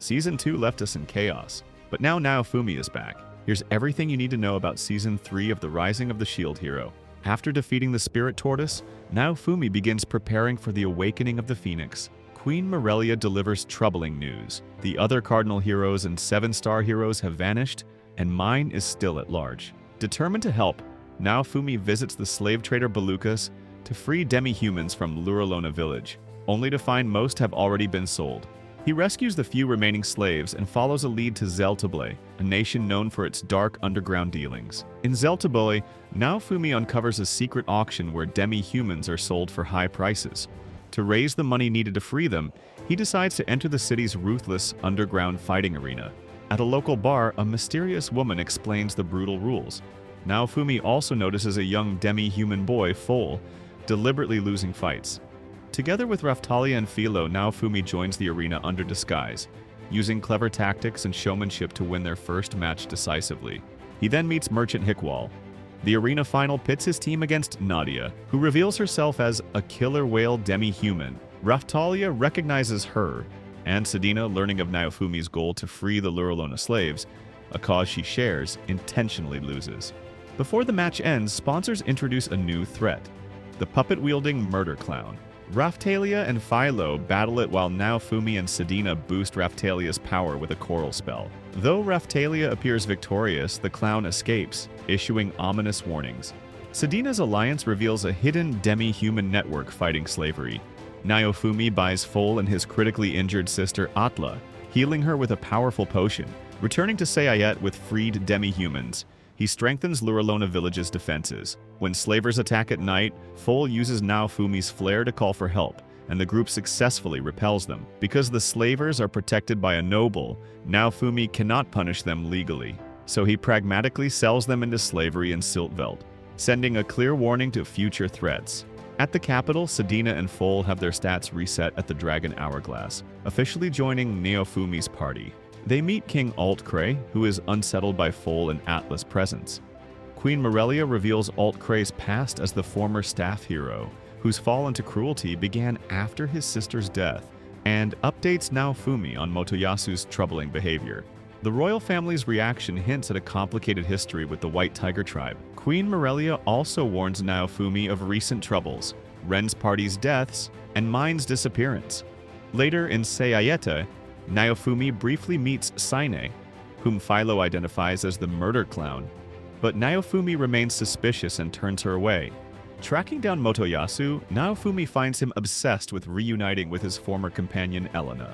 Season 2 left us in chaos, but now Naofumi is back. Here's everything you need to know about Season 3 of The Rising of the Shield Hero. After defeating the Spirit Tortoise, Naofumi begins preparing for the awakening of the Phoenix. Queen Morelia delivers troubling news. The other Cardinal heroes and 7-star heroes have vanished, and mine is still at large. Determined to help, Naofumi visits the slave trader Belucas to free demi-humans from Lurolona Village, only to find most have already been sold. He rescues the few remaining slaves and follows a lead to Zeltable, a nation known for its dark underground dealings. In Zeltable, Naofumi uncovers a secret auction where demi-humans are sold for high prices. To raise the money needed to free them, he decides to enter the city's ruthless underground fighting arena. At a local bar, a mysterious woman explains the brutal rules. Naofumi also notices a young demi-human boy, Foal, deliberately losing fights. Together with Raftalia and Philo, Naofumi joins the arena under disguise, using clever tactics and showmanship to win their first match decisively. He then meets Merchant Hickwall. The arena final pits his team against Nadia, who reveals herself as a killer whale demi-human. Raftalia recognizes her, and Sedina, learning of Naofumi's goal to free the Lurolona slaves, a cause she shares, intentionally loses. Before the match ends, sponsors introduce a new threat: the puppet-wielding murder clown. Raftalia and Philo battle it while Naofumi and Sedina boost Raftalia's power with a coral spell. Though Raftalia appears victorious, the clown escapes, issuing ominous warnings. Sedina's alliance reveals a hidden demi-human network fighting slavery. Naofumi buys Foal and his critically injured sister Atla, healing her with a powerful potion. Returning to Sayayet with freed demi-humans, he strengthens Lurolona Village's defenses. When slavers attack at night, Foal uses Naofumi's flare to call for help, and the group successfully repels them. Because the slavers are protected by a noble, Naofumi cannot punish them legally, so he pragmatically sells them into slavery in Siltveld, sending a clear warning to future threats. At the capital, Sedina and Foal have their stats reset at the Dragon Hourglass, officially joining Naofumi's party. They meet King Altcray, who is unsettled by Foal and Atlas' presence. Queen Morelia reveals Altcray's past as the former staff hero, whose fall into cruelty began after his sister's death, and updates Naofumi on Motoyasu's troubling behavior. The royal family's reaction hints at a complicated history with the White Tiger tribe. Queen Morelia also warns Naofumi of recent troubles, Ren's party's deaths, and Mine's disappearance. Later in Sayayeta, Naofumi briefly meets Saine, whom Philo identifies as the murder clown, but Naofumi remains suspicious and turns her away. Tracking down Motoyasu, Naofumi finds him obsessed with reuniting with his former companion Elena.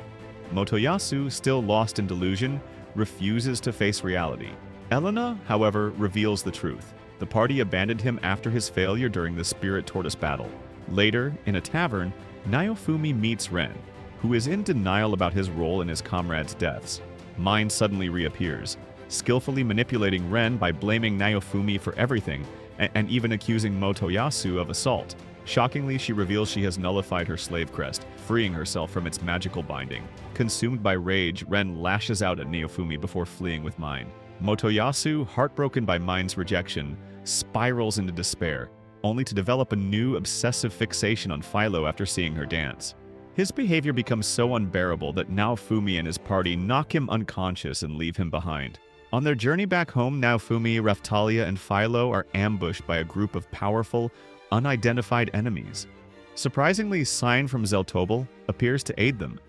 Motoyasu, still lost in delusion, refuses to face reality. Elena, however, reveals the truth. The party abandoned him after his failure during the Spirit Tortoise battle. Later, in a tavern, Naofumi meets Ren, who is in denial about his role in his comrades' deaths. Mine suddenly reappears, skillfully manipulating Ren by blaming Naofumi for everything, and even accusing Motoyasu of assault. Shockingly, she reveals she has nullified her slave crest, freeing herself from its magical binding. Consumed by rage, Ren lashes out at Naofumi before fleeing with Mine. Motoyasu, heartbroken by Mine's rejection, spirals into despair, only to develop a new obsessive fixation on Philo after seeing her dance. His behavior becomes so unbearable that Naofumi and his party knock him unconscious and leave him behind. On their journey back home, Naofumi, Raftalia, and Philo are ambushed by a group of powerful, unidentified enemies. Surprisingly, Sign from Zeltobel appears to aid them.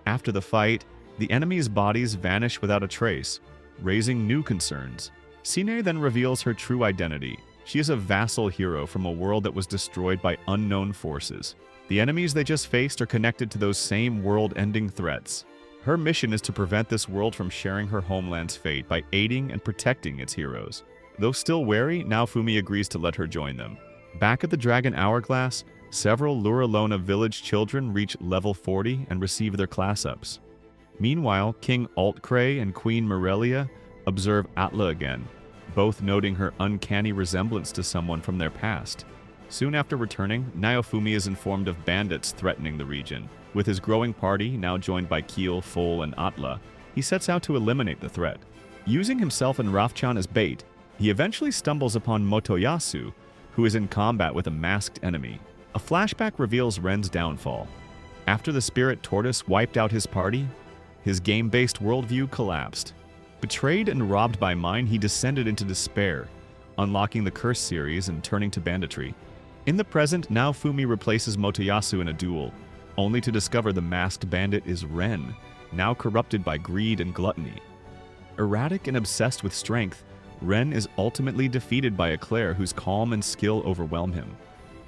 After the fight, the enemies' bodies vanish without a trace, raising new concerns. Sine then reveals her true identity. She is a vassal hero from a world that was destroyed by unknown forces. The enemies they just faced are connected to those same world-ending threats. Her mission is to prevent this world from sharing her homeland's fate by aiding and protecting its heroes. Though still wary, Naofumi agrees to let her join them. Back at the Dragon Hourglass, several Lurolona Village children reach level 40 and receive their class ups. Meanwhile, King Altcray and Queen Morelia observe Atla again, both noting her uncanny resemblance to someone from their past. Soon after returning, Naofumi is informed of bandits threatening the region. With his growing party, now joined by Keel, Foal, and Atla, he sets out to eliminate the threat. Using himself and Rafchan as bait, he eventually stumbles upon Motoyasu, who is in combat with a masked enemy. A flashback reveals Ren's downfall. After the Spirit Tortoise wiped out his party, his game-based worldview collapsed. Betrayed and robbed by Mine, he descended into despair, unlocking the Curse series and turning to banditry. In the present, Naofumi replaces Motoyasu in a duel, only to discover the masked bandit is Ren, now corrupted by greed and gluttony. Erratic and obsessed with strength, Ren is ultimately defeated by Eclair, whose calm and skill overwhelm him.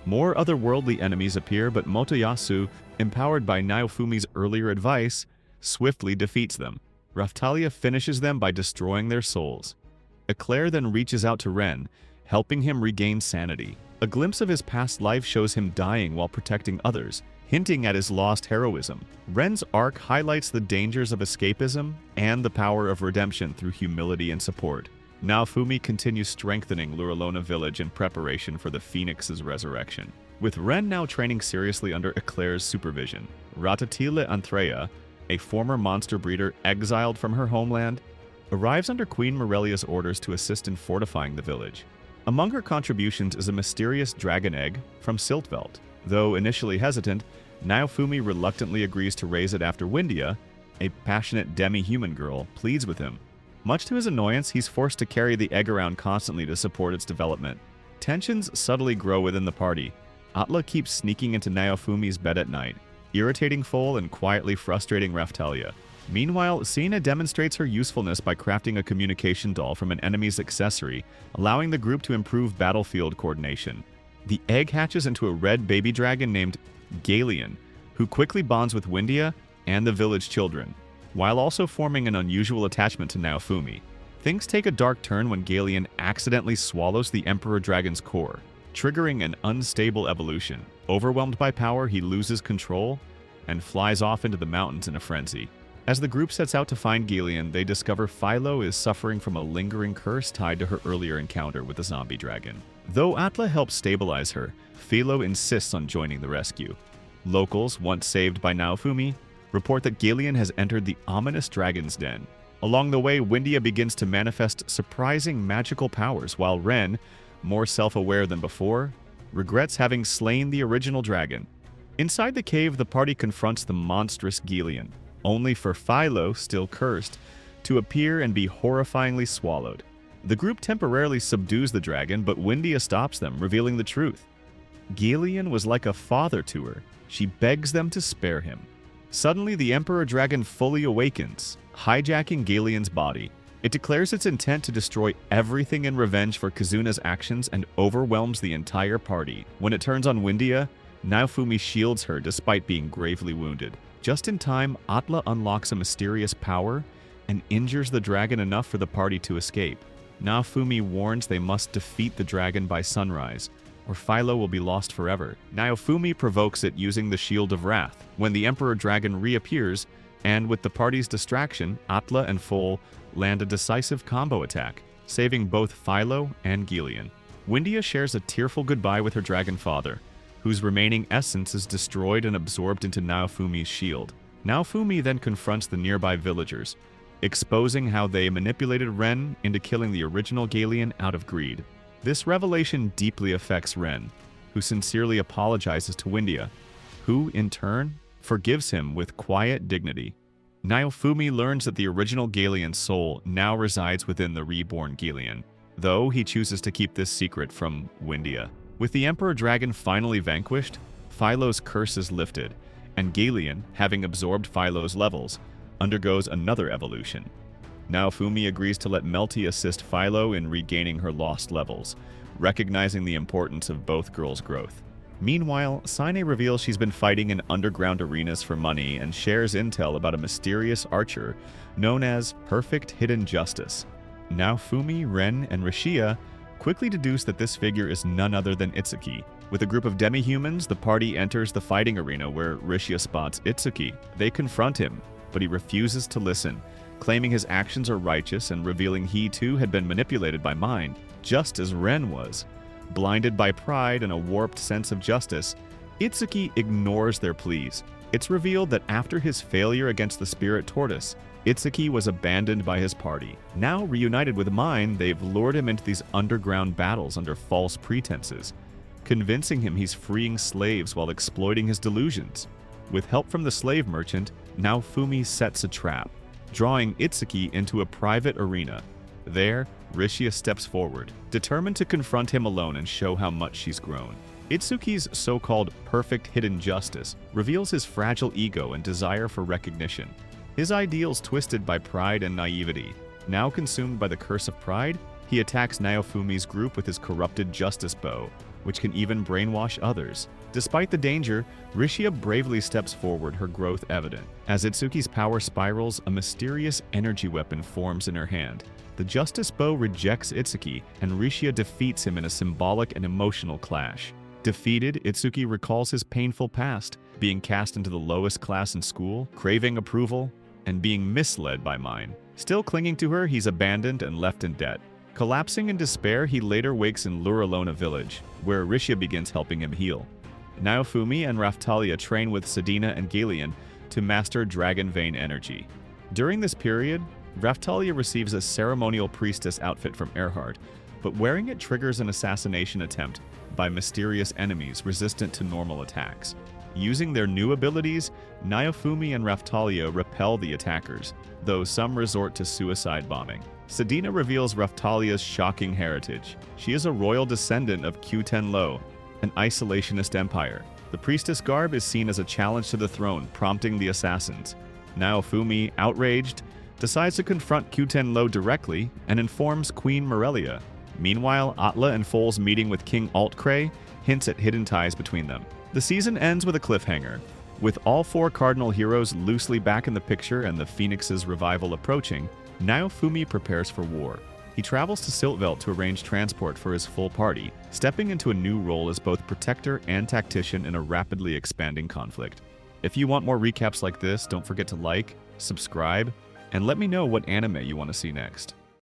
More otherworldly enemies appear, but Motoyasu, empowered by Naofumi's earlier advice, swiftly defeats them. Raphtalia finishes them by destroying their souls. Eclair then reaches out to Ren, helping him regain sanity. A glimpse of his past life shows him dying while protecting others, hinting at his lost heroism. Ren's arc highlights the dangers of escapism and the power of redemption through humility and support. Naofumi continues strengthening Lurolona Village in preparation for the Phoenix's resurrection. With Ren now training seriously under Eclair's supervision, Ratatile Anthrea, a former monster breeder exiled from her homeland, arrives under Queen Morelia's orders to assist in fortifying the village. Among her contributions is a mysterious dragon egg from Siltveld. Though initially hesitant, Naofumi reluctantly agrees to raise it after Windia, a passionate demi-human girl, pleads with him. Much to his annoyance, he's forced to carry the egg around constantly to support its development. Tensions subtly grow within the party. Atla keeps sneaking into Naofumi's bed at night, irritating Foal and quietly frustrating Raphtalia. Meanwhile, Sina demonstrates her usefulness by crafting a communication doll from an enemy's accessory, allowing the group to improve battlefield coordination. The egg hatches into a red baby dragon named Galeon, who quickly bonds with Windia and the village children, while also forming an unusual attachment to Naofumi. Things take a dark turn when Galeon accidentally swallows the Emperor Dragon's core, triggering an unstable evolution. Overwhelmed by power, he loses control and flies off into the mountains in a frenzy. As the group sets out to find Galeon, they discover Philo is suffering from a lingering curse tied to her earlier encounter with the zombie dragon. Though Atla helps stabilize her, Philo insists on joining the rescue. Locals, once saved by Naofumi, report that Galeon has entered the ominous dragon's den. Along the way, Windia begins to manifest surprising magical powers, while Ren, more self-aware than before, regrets having slain the original dragon. Inside the cave, the party confronts the monstrous Galeon, only for Philo, still cursed, to appear and be horrifyingly swallowed. The group temporarily subdues the dragon, but Windia stops them, revealing the truth. Galeon was like a father to her. She begs them to spare him. Suddenly, the Emperor Dragon fully awakens, hijacking Galeon's body. It declares its intent to destroy everything in revenge for Kazuna's actions and overwhelms the entire party. When it turns on Windia, Naofumi shields her despite being gravely wounded. Just in time, Atla unlocks a mysterious power and injures the dragon enough for the party to escape. Naofumi warns they must defeat the dragon by sunrise, or Philo will be lost forever. Naofumi provokes it using the Shield of Wrath, when the Emperor Dragon reappears, and with the party's distraction, Atla and Foal land a decisive combo attack, saving both Philo and Galeon. Windia shares a tearful goodbye with her dragon father, whose remaining essence is destroyed and absorbed into Naofumi's shield. Naofumi then confronts the nearby villagers, exposing how they manipulated Ren into killing the original Galeon out of greed. This revelation deeply affects Ren, who sincerely apologizes to Windia, who, in turn, forgives him with quiet dignity. Naofumi learns that the original Galeon's soul now resides within the reborn Galeon, though he chooses to keep this secret from Windia. With the Emperor Dragon finally vanquished, Philo's curse is lifted, and Galeon, having absorbed Philo's levels, undergoes another evolution. Naofumi agrees to let Melty assist Philo in regaining her lost levels, recognizing the importance of both girls' growth. Meanwhile, Sine reveals she's been fighting in underground arenas for money and shares intel about a mysterious archer known as Perfect Hidden Justice. Naofumi, Ren, and Rishia quickly deduce that this figure is none other than Itsuki. With a group of demi-humans, the party enters the fighting arena where Rishia spots Itsuki. They confront him, but he refuses to listen, claiming his actions are righteous and revealing he too had been manipulated by mind, just as Ren was. Blinded by pride and a warped sense of justice, Itsuki ignores their pleas. It's revealed that after his failure against the spirit tortoise, Itsuki was abandoned by his party. Now reunited with Mine, they've lured him into these underground battles under false pretenses, convincing him he's freeing slaves while exploiting his delusions. With help from the slave merchant, Naofumi sets a trap, drawing Itsuki into a private arena. There, Rishia steps forward, determined to confront him alone and show how much she's grown. Itsuki's so-called perfect hidden justice reveals his fragile ego and desire for recognition. His ideals twisted by pride and naivety. Now consumed by the curse of pride, he attacks Naofumi's group with his corrupted justice bow, which can even brainwash others. Despite the danger, Rishia bravely steps forward, her growth evident. As Itsuki's power spirals, a mysterious energy weapon forms in her hand. The justice bow rejects Itsuki, and Rishia defeats him in a symbolic and emotional clash. Defeated, Itsuki recalls his painful past, being cast into the lowest class in school, craving approval, and being misled by mine. Still clinging to her, he's abandoned and left in debt. Collapsing in despair, he later wakes in Lurolona Village, where Rishia begins helping him heal. Naofumi and Raftalia train with Sedina and Galeon to master Dragon Vein energy. During this period, Raftalia receives a ceremonial priestess outfit from Erhard, but wearing it triggers an assassination attempt by mysterious enemies resistant to normal attacks. Using their new abilities, Naofumi and Raftalia repel the attackers, though some resort to suicide bombing. Sedina reveals Raftalia's shocking heritage. She is a royal descendant of Qtenlo, an isolationist empire. The priestess garb is seen as a challenge to the throne, prompting the assassins. Naofumi, outraged, decides to confront Qtenlo directly and informs Queen Morelia. Meanwhile, Atla and Foal's meeting with King Altcray hints at hidden ties between them. The season ends with a cliffhanger. With all four cardinal heroes loosely back in the picture and the Phoenix's revival approaching, Naofumi prepares for war. He travels to Siltveld to arrange transport for his full party, stepping into a new role as both protector and tactician in a rapidly expanding conflict. If you want more recaps like this, don't forget to like, subscribe, and let me know what anime you want to see next.